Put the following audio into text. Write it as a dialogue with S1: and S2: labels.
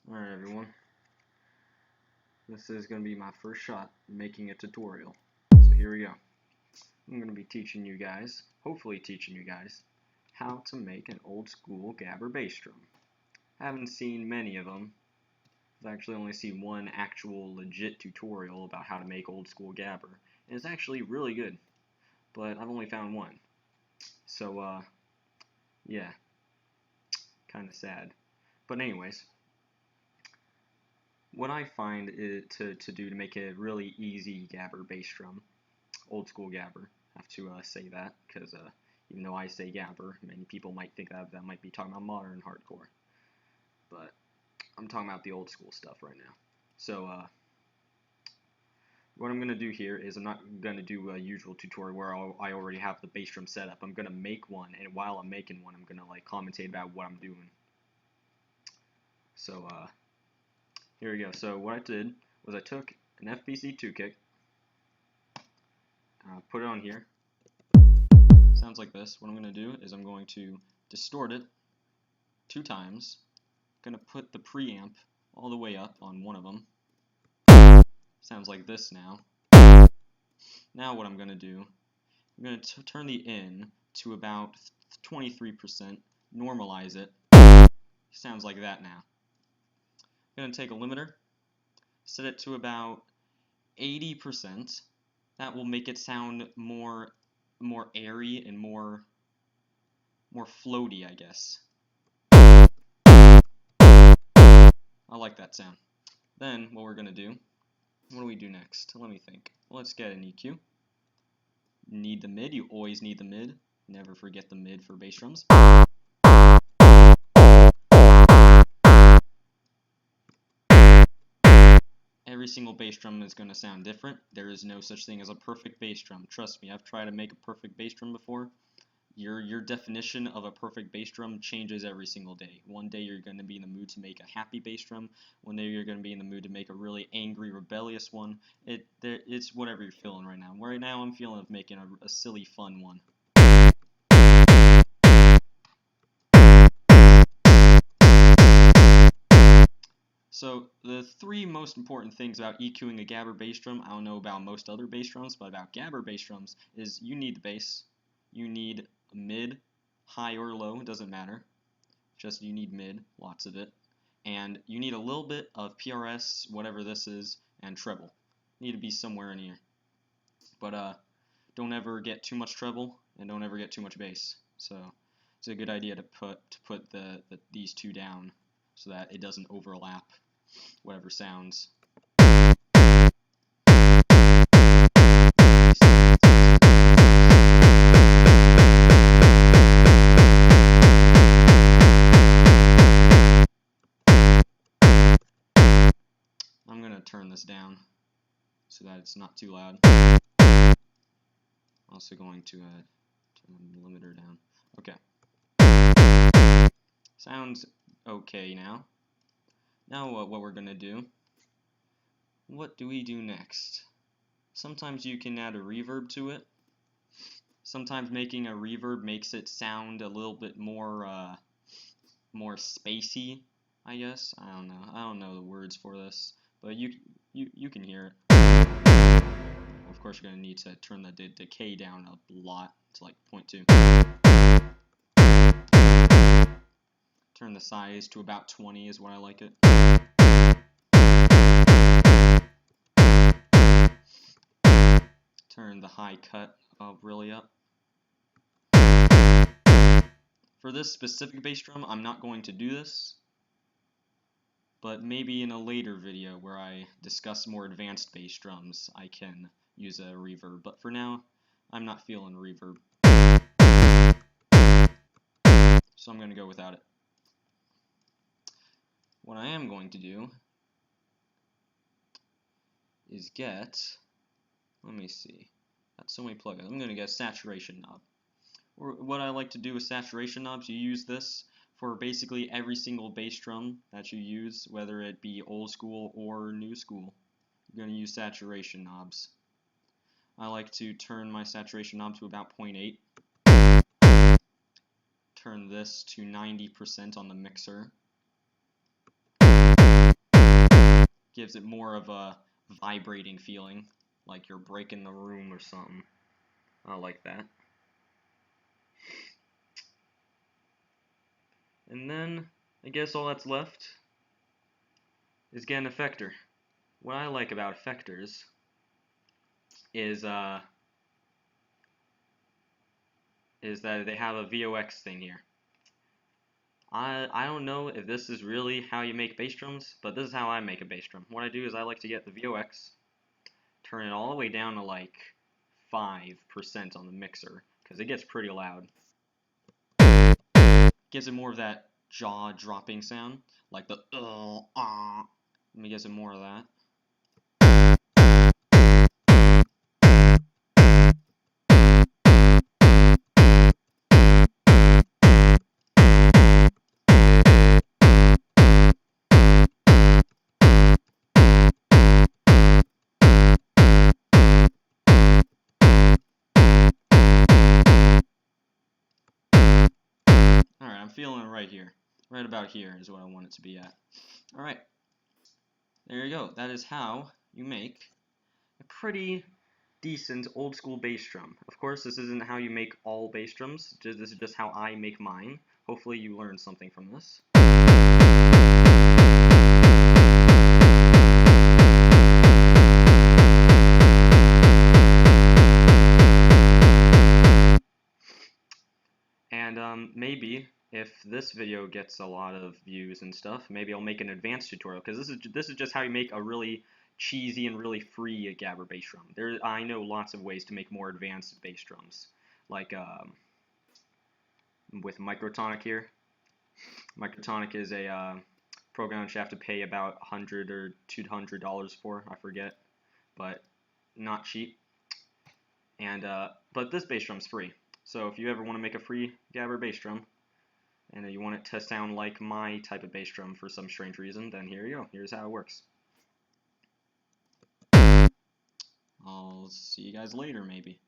S1: Alright everyone, this is going to be my first shot making a tutorial. So here we go. I'm going to be teaching you guys, hopefully teaching you guys, how to make an old school Gabber bass drum. I haven't seen many of them. I've actually only seen one actual legit tutorial about how to make old school Gabber, and it's actually really good, but I've only found one. So yeah, kind of sad. But anyways, what I find to do to make a really easy Gabber bass drum, old school Gabber, I have to say that because even though I say Gabber, many people might think that might be talking about modern hardcore, but I'm talking about the old school stuff right now. So what I'm going to do here is I'm not going to do a usual tutorial where I already have the bass drum set up. I'm going to make one, and while I'm making one, I'm going to like commentate about what I'm doing. So here we go. So what I did was I took an FPC2 Kick, put it on here. Sounds like this. What I'm going to do is I'm going to distort it 2 times. I'm going to put the preamp all the way up on one of them. Sounds like this now. Now what I'm going to do, I'm going to turn the in to about 23%, normalize it. Sounds like that now. I'm going to take a limiter, set it to about 80%. That will make it sound more airy and more floaty, I guess. I like that sound. Then what we're going to do, what do we do next? Let me think. Let's get an EQ. Need the mid. You always need the mid. Never forget the mid for bass drums. Every single bass drum is going to sound different. There is no such thing as a perfect bass drum. Trust me, I've tried to make a perfect bass drum before. Your definition of a perfect bass drum changes every single day. One day you're going to be in the mood to make a happy bass drum. One day you're going to be in the mood to make a really angry, rebellious one. It's whatever you're feeling right now. Right now I'm feeling of making a silly, fun one. So the 3 most important things about EQing a Gabber bass drum, I don't know about most other bass drums, but about Gabber bass drums, is you need the bass, you need a mid, high or low, doesn't matter, just you need mid, lots of it, and you need a little bit of PRS, whatever this is, and treble. Need to be somewhere in here. But don't ever get too much treble, and don't ever get too much bass. So it's a good idea to put these 2 down so that it doesn't overlap whatever sounds. I'm going to turn this down so that it's not too loud. Also going to turn the limiter down. Okay. Sounds okay now. Now what we're going to do, what do we do next? Sometimes you can add a reverb to it. Sometimes making a reverb makes it sound a little bit more spacey, I guess. I don't know the words for this, but you can hear it. Of course, you're going to need to turn the decay down a lot to like 0.2. Turn the size to about 20 is what I like it. Turn the high cut really up. For this specific bass drum, I'm not going to do this, but maybe in a later video where I discuss more advanced bass drums, I can use a reverb. But for now, I'm not feeling reverb, so I'm going to go without it. What I am going to do is get, let me see, got so many plugins. I'm going to get a saturation knob. Or what I like to do with saturation knobs, you use this for basically every single bass drum that you use, whether it be old school or new school. You're going to use saturation knobs. I like to turn my saturation knob to about 0.8. Turn this to 90% on the mixer. Gives it more of a vibrating feeling, like you're breaking the room or something. I like that. And then I guess all that's left is get an effector. What I like about effectors is that they have a VOX thing here. I don't know if this is really how you make bass drums, but this is how I make a bass drum. What I do is I like to get the VOX, turn it all the way down to like 5% on the mixer, because it gets pretty loud. Gives it more of that jaw-dropping sound, like the Let me get some more of that. Alright, I'm feeling it right here. Right about here is what I want it to be at. Alright, there you go. That is how you make a pretty decent old school bass drum. Of course, this isn't how you make all bass drums. This is just how I make mine. Hopefully you learned something from this. And maybe if this video gets a lot of views and stuff, maybe I'll make an advanced tutorial, because this is just how you make a really cheesy and really free Gabber bass drum. I know lots of ways to make more advanced bass drums, like with Microtonic here. Microtonic is a program that you have to pay about $100 or $200 for, I forget, but not cheap. And but this bass drum's free. So if you ever want to make a free Gabber bass drum, and you want it to sound like my type of bass drum for some strange reason, then here you go. Here's how it works. I'll see you guys later, maybe.